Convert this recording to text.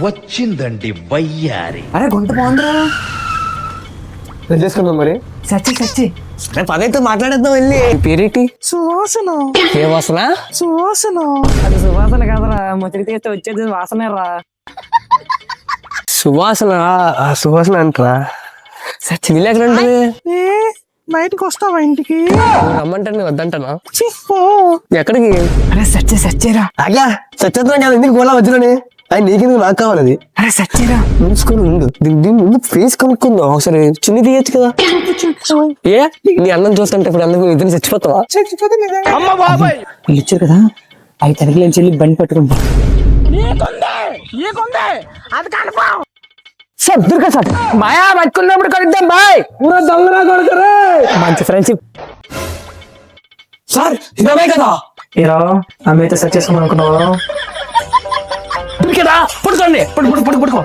వచ్చిందండి వయ్యారి. అరే గుంట బాగుందిరా. చేసుకుందాం మరి. సచ్చి సచ్చి పదైతే మాట్లాడేద్దాం వెళ్ళి. పేరేంటి? సువాసన. ఏ వాసన? సువాసన. అది సువాసన కాదరా, ముచ్చటి తీస్తే వచ్చేది వాసనే రా. సువాసన. సువాసన అంటారా? సచ్చి వీళ్ళు ఎక్కడ ఉంటుంది? బయటకు వస్తావా ఇంటికి? రమ్మంటాను వద్దంటానా? ఎక్కడికి? అరే సచ్చే సచ్చేరా. అగా సత్యత్వం కాదు, ఎందుకు గోళ వద్దులని. అది నీకెందుకు నాకు కావాలది. అరే సచ్చేరా. ముంచుకొని ఉండు. దీని ముందు ఫేస్ కనుక్కుందాం ఒకసారి. చున్ని తీయచ్చు కదా. ఏ నీ అన్నం చూస్తుంటే ఇప్పుడు అందుకు ఇద్దరు చచ్చిపోతావా? వీళ్ళు ఇచ్చారు కదా, 5 తరగతి చెల్లి బండి పట్టుకుంటా. సార్ మాయా పట్టుకున్నప్పుడు కలుద్దాం బాయ్. పూరా దొంగరా కొడుకురే. మంచి ఫ్రెండ్షిప్ సార్ ఇదే కదా. ఏరా అమ్మాయితో సెట్ చేసుకున్నాం అనుకున్నావు కదా. పడుకోండి పడుకో.